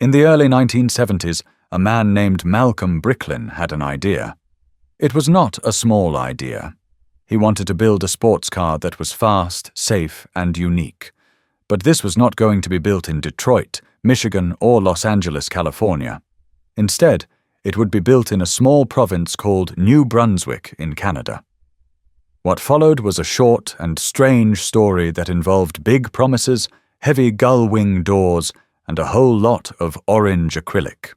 In the early 1970s, a man named Malcolm Bricklin had an idea. It was not a small idea. He wanted to build a sports car that was fast, safe, and unique. But this was not going to be built in Detroit, Michigan, or Los Angeles, California. Instead, it would be built in a small province called New Brunswick in Canada. What followed was a short and strange story that involved big promises, heavy gull-wing doors, and a whole lot of orange acrylic.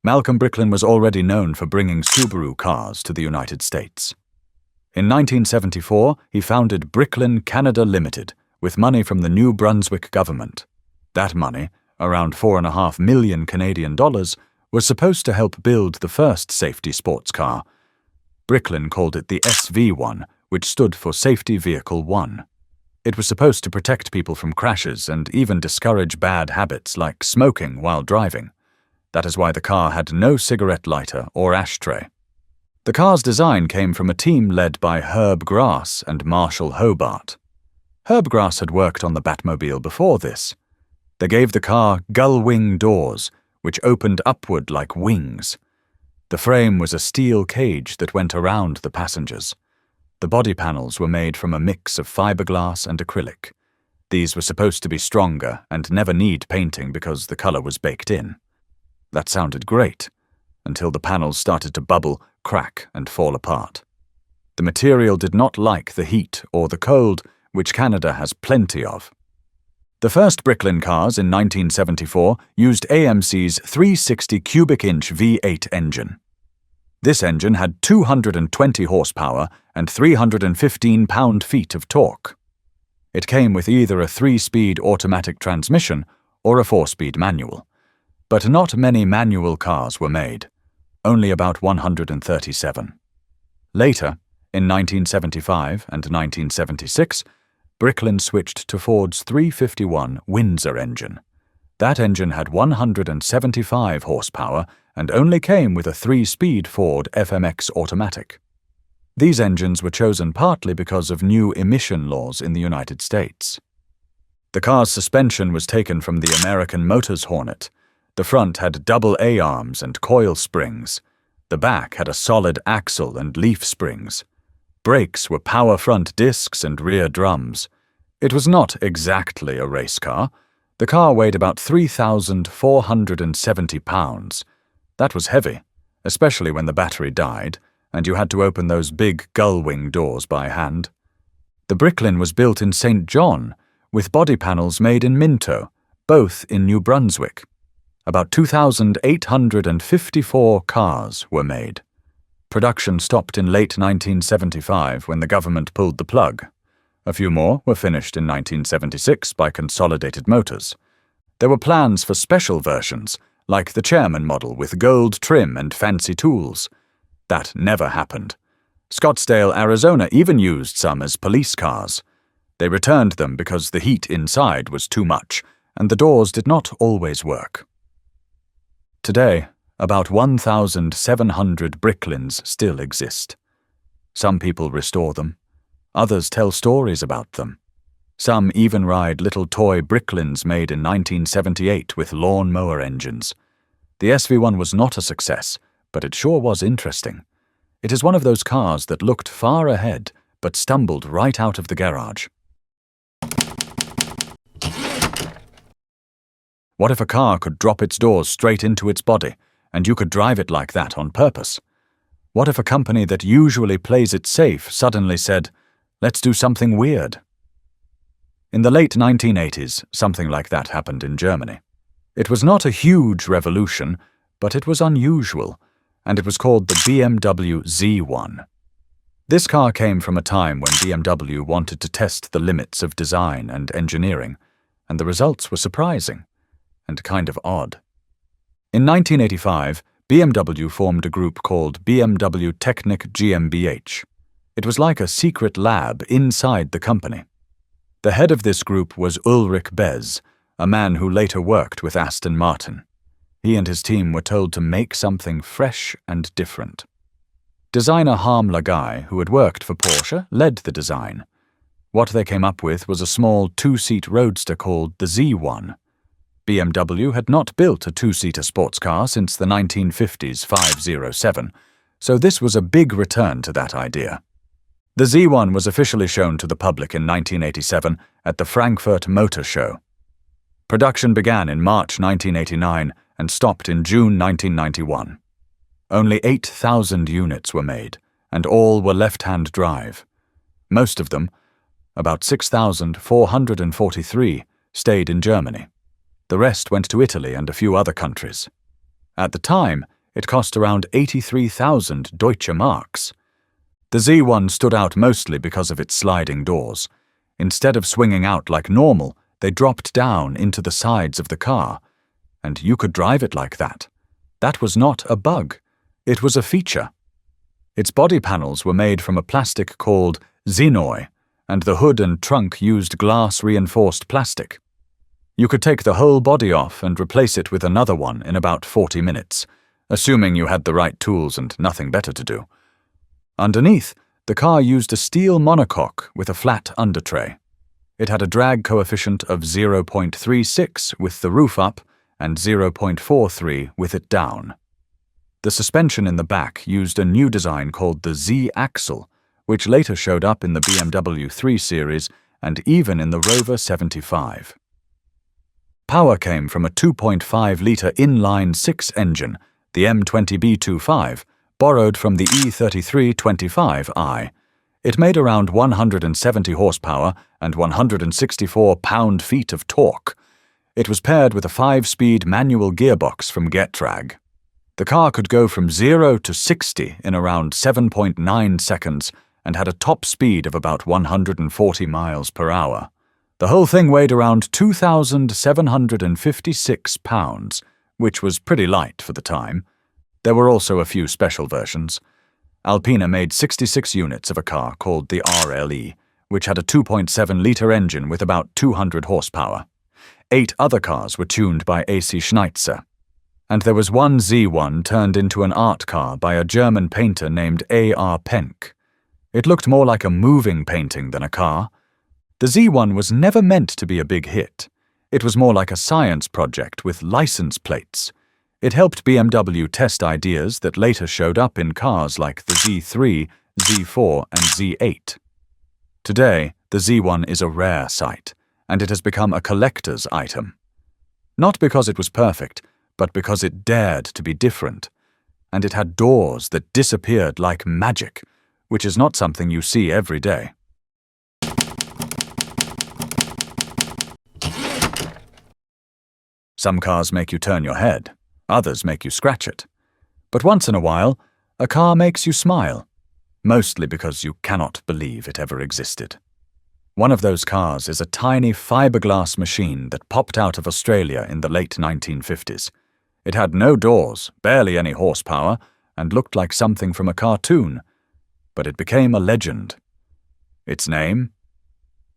Malcolm Bricklin was already known for bringing Subaru cars to the United States. In 1974, he founded Bricklin Canada Limited with money from the New Brunswick government. That money, around $4.5 million Canadian dollars, was supposed to help build the first safety sports car. Bricklin called it the SV-1, which stood for Safety Vehicle 1. It was supposed to protect people from crashes and even discourage bad habits like smoking while driving. That is why the car had no cigarette lighter or ashtray. The car's design came from a team led by Herb Grass and Marshall Hobart. Herb Grass had worked on the Batmobile before this. They gave the car gull-wing doors, which opened upward like wings. The frame was a steel cage that went around the passengers. The body panels were made from a mix of fiberglass and acrylic. These were supposed to be stronger and never need painting because the color was baked in. That sounded great, until the panels started to bubble, crack, and fall apart. The material did not like the heat or the cold, which Canada has plenty of. The first Bricklin cars in 1974 used AMC's 360 cubic inch V8 engine. This engine had 220 horsepower and 315 pound-feet of torque. It came with either a 3-speed automatic transmission or a 4-speed manual. But not many manual cars were made, only about 137. Later, in 1975 and 1976, Bricklin switched to Ford's 351 Windsor engine. That engine had 175 horsepower and only came with a 3-speed Ford FMX automatic. These engines were chosen partly because of new emission laws in the United States. The car's suspension was taken from the American Motors Hornet. The front had double A-arms and coil springs. The back had a solid axle and leaf springs. Brakes were power front discs and rear drums. It was not exactly a race car. The car weighed about 3,470 pounds. That was heavy, especially when the battery died, and you had to open those big gull-wing doors by hand. The Bricklin was built in St. John, with body panels made in Minto, both in New Brunswick. About 2,854 cars were made. Production stopped in late 1975 when the government pulled the plug. A few more were finished in 1976 by Consolidated Motors. There were plans for special versions, like the Chairman model with gold trim and fancy tools. That never happened. Scottsdale, Arizona even used some as police cars. They returned them because the heat inside was too much, and the doors did not always work. Today, about 1,700 Bricklins still exist. Some people restore them. Others tell stories about them. Some even ride little toy Bricklins made in 1978 with lawn mower engines. The SV-1 was not a success, but it sure was interesting. It is one of those cars that looked far ahead, but stumbled right out of the garage. What if a car could drop its doors straight into its body, and you could drive it like that on purpose? What if a company that usually plays it safe suddenly said, "Let's do something weird"? In the late 1980s, something like that happened in Germany. It was not a huge revolution, but it was unusual, and it was called the BMW Z1. This car came from a time when BMW wanted to test the limits of design and engineering, and the results were surprising and kind of odd. In 1985, BMW formed a group called BMW Technik GmbH. It was like a secret lab inside the company. The head of this group was Ulrich Bez, a man who later worked with Aston Martin. He and his team were told to make something fresh and different. Designer Harm Lagai, who had worked for Porsche, led the design. What they came up with was a small 2-seat roadster called the Z1. BMW had not built a two-seater sports car since the 1950s 507, so this was a big return to that idea. The Z1 was officially shown to the public in 1987 at the Frankfurt Motor Show. Production began in March 1989 and stopped in June 1991. Only 8,000 units were made, and all were left-hand drive. Most of them, about 6,443, stayed in Germany. The rest went to Italy and a few other countries. At the time, it cost around 83,000 Deutsche Marks. The Z1 stood out mostly because of its sliding doors. Instead of swinging out like normal, they dropped down into the sides of the car. And you could drive it like that. That was not a bug. It was a feature. Its body panels were made from a plastic called xenoi, and the hood and trunk used glass-reinforced plastic. You could take the whole body off and replace it with another one in about 40 minutes, assuming you had the right tools and nothing better to do. Underneath, the car used a steel monocoque with a flat undertray. It had a drag coefficient of 0.36 with the roof up and 0.43 with it down. The suspension in the back used a new design called the Z-axle, which later showed up in the BMW 3 Series and even in the Rover 75. Power came from a 2.5-litre inline-six engine, the M20B25, borrowed from the E3325i. It made around 170 horsepower and 164 pound-feet of torque. It was paired with a 5-speed manual gearbox from Getrag. The car could go from 0 to 60 in around 7.9 seconds and had a top speed of about 140 miles per hour. The whole thing weighed around 2,756 pounds, which was pretty light for the time. There were also a few special versions. Alpina made 66 units of a car called the RLE, which had a 2.7-litre engine with about 200 horsepower. 8 other cars were tuned by AC Schneitzer. And there was one Z1 turned into an art car by a German painter named A.R. Penck. It looked more like a moving painting than a car. The Z1 was never meant to be a big hit. It was more like a science project with license plates. It helped BMW test ideas that later showed up in cars like the Z3, Z4, and Z8. Today, the Z1 is a rare sight, and it has become a collector's item. Not because it was perfect, but because it dared to be different. And it had doors that disappeared like magic, which is not something you see every day. Some cars make you turn your head, others make you scratch it. But once in a while, a car makes you smile, mostly because you cannot believe it ever existed. One of those cars is a tiny fiberglass machine that popped out of Australia in the late 1950s. It had no doors, barely any horsepower, and looked like something from a cartoon. But it became a legend. Its name?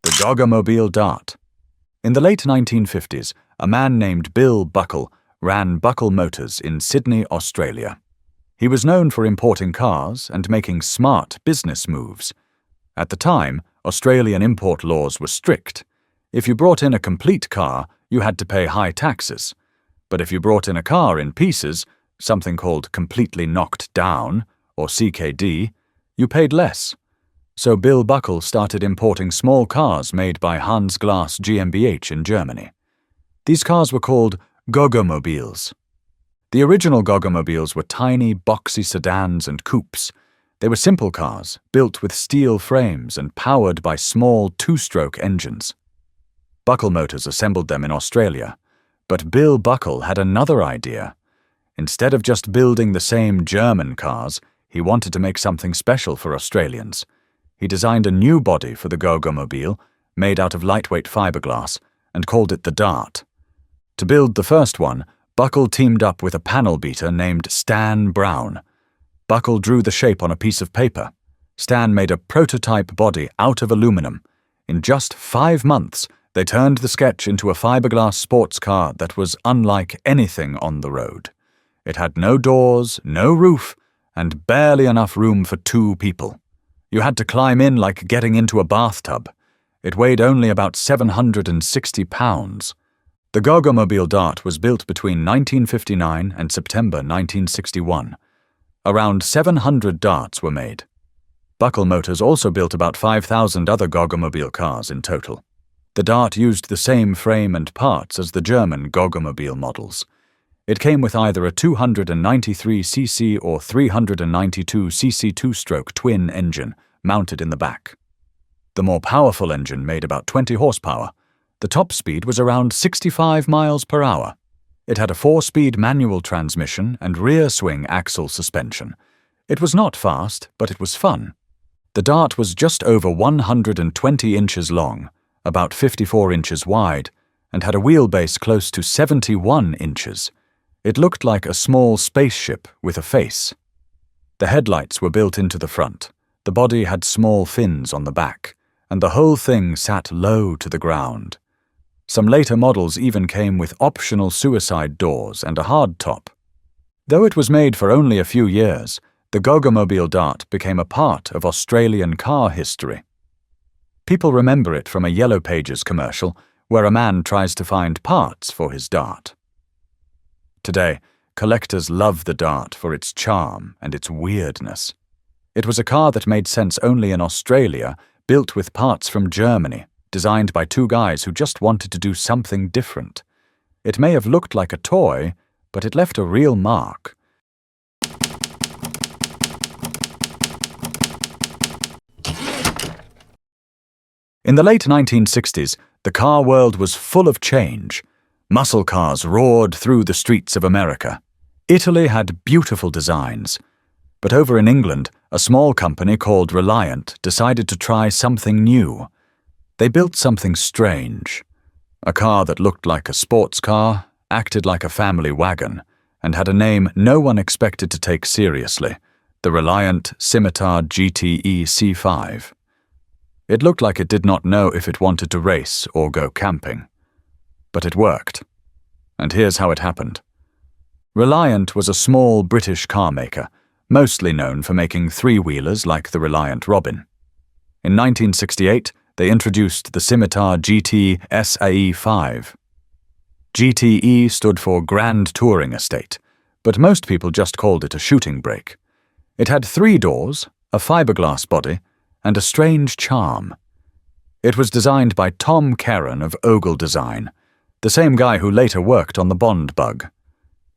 The Goggomobil Dart. In the late 1950s, a man named Bill Buckle ran Buckle Motors in Sydney, Australia. He was known for importing cars and making smart business moves. At the time, Australian import laws were strict. If you brought in a complete car, you had to pay high taxes. But if you brought in a car in pieces, something called completely knocked down, or CKD, you paid less. So Bill Buckle started importing small cars made by Hans Glas GmbH in Germany. These cars were called Goggomobils. The original Goggomobils were tiny, boxy sedans and coupes. They were simple cars, built with steel frames and powered by small two-stroke engines. Buckle Motors assembled them in Australia. But Bill Buckle had another idea. Instead of just building the same German cars, he wanted to make something special for Australians. He designed a new body for the Goggomobil, made out of lightweight fiberglass, and called it the Dart. To build the first one, Buckle teamed up with a panel beater named Stan Brown. Buckle drew the shape on a piece of paper. Stan made a prototype body out of aluminum. In just 5 months, they turned the sketch into a fiberglass sports car that was unlike anything on the road. It had no doors, no roof, and barely enough room for 2 people. You had to climb in like getting into a bathtub. It weighed only about 760 pounds. The Goggomobil Dart was built between 1959 and September 1961. Around 700 darts were made. Buckle Motors also built about 5,000 other Goggomobil cars in total. The Dart used the same frame and parts as the German Goggomobil models. It came with either a 293cc or 392cc two-stroke twin engine mounted in the back. The more powerful engine made about 20 horsepower. The top speed was around 65 miles per hour. It had a 4-speed manual transmission and rear swing axle suspension. It was not fast, but it was fun. The Dart was just over 120 inches long, about 54 inches wide, and had a wheelbase close to 71 inches. It looked like a small spaceship with a face. The headlights were built into the front. The body had small fins on the back, and the whole thing sat low to the ground. Some later models even came with optional suicide doors and a hardtop. Though it was made for only a few years, the Goggomobil Dart became a part of Australian car history. People remember it from a Yellow Pages commercial where a man tries to find parts for his Dart. Today, collectors love the Dart for its charm and its weirdness. It was a car that made sense only in Australia, built with parts from Germany, designed by two guys who just wanted to do something different. It may have looked like a toy, but it left a real mark. In the late 1960s, the car world was full of change. Muscle cars roared through the streets of America. Italy had beautiful designs. But over in England, a small company called Reliant decided to try something new. They built something strange. A car that looked like a sports car, acted like a family wagon, and had a name no one expected to take seriously, the Reliant Scimitar GTE SE5. It looked like it did not know if it wanted to race or go camping. But it worked. And here's how it happened. Reliant was a small British car maker, mostly known for making three-wheelers like the Reliant Robin. In 1968, they introduced the Scimitar GTE SE5. GTE stood for Grand Touring Estate, but most people just called it a shooting brake. It had 3 doors, a fiberglass body, and a strange charm. It was designed by Tom Kerran of Ogle Design, the same guy who later worked on the Bond Bug.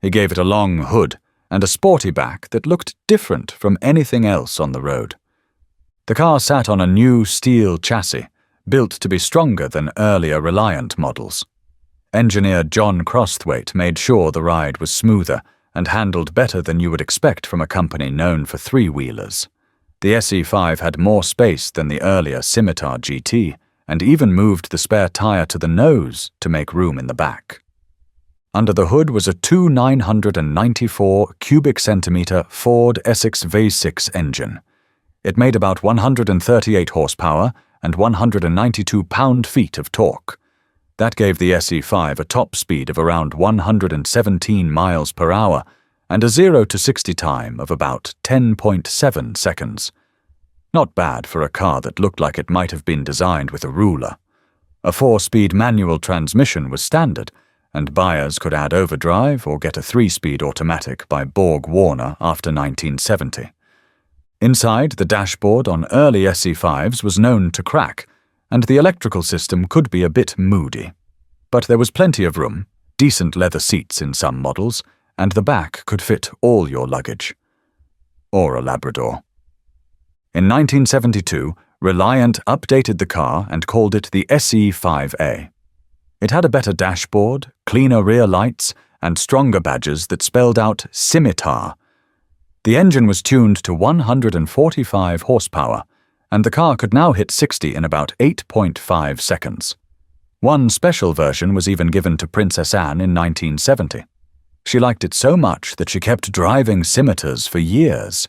He gave it a long hood and a sporty back that looked different from anything else on the road. The car sat on a new steel chassis, built to be stronger than earlier Reliant models. Engineer John Crosthwaite made sure the ride was smoother and handled better than you would expect from a company known for three-wheelers. The SE5 had more space than the earlier Scimitar GT, and even moved the spare tire to the nose to make room in the back. Under the hood was a 2,994 cubic centimeter Ford Essex V6 engine. It made about 138 horsepower and 192 pound-feet of torque. That gave the SE5 a top speed of around 117 miles per hour and a 0 to 60 time of about 10.7 seconds. Not bad for a car that looked like it might have been designed with a ruler. A 4-speed manual transmission was standard, and buyers could add overdrive or get a 3-speed automatic by Borg Warner after 1970. Inside, the dashboard on early SE5s was known to crack, and the electrical system could be a bit moody. But there was plenty of room, decent leather seats in some models, and the back could fit all your luggage. Or a Labrador. In 1972, Reliant updated the car and called it the SE5A. It had a better dashboard, cleaner rear lights, and stronger badges that spelled out Scimitar. The engine was tuned to 145 horsepower, and the car could now hit 60 in about 8.5 seconds. One special version was even given to Princess Anne in 1970. She liked it so much that she kept driving scimitars for years.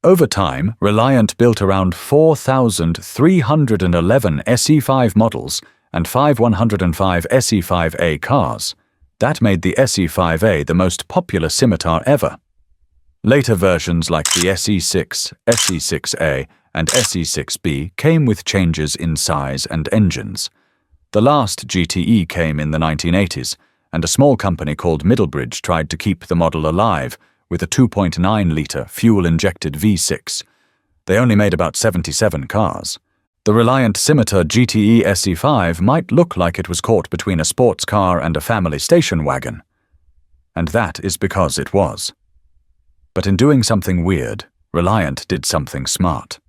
Over time, Reliant built around 4,311 SE5 models and 505 SE5A cars. That made the SE5A the most popular scimitar ever. Later versions like the SE6, SE6A, and SE6B came with changes in size and engines. The The last GTE came in the 1980s, and a small company called Middlebridge tried to keep the model alive with a 2.9-litre fuel-injected V6. They only made about 77 cars. The Reliant Scimitar GTE SE5 might look like it was caught between a sports car and a family station wagon. And that is because it was. But in doing something weird, Reliant did something smart.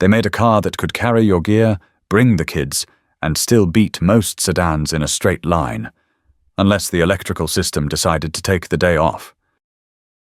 They made a car that could carry your gear, bring the kids, and still beat most sedans in a straight line, unless the electrical system decided to take the day off.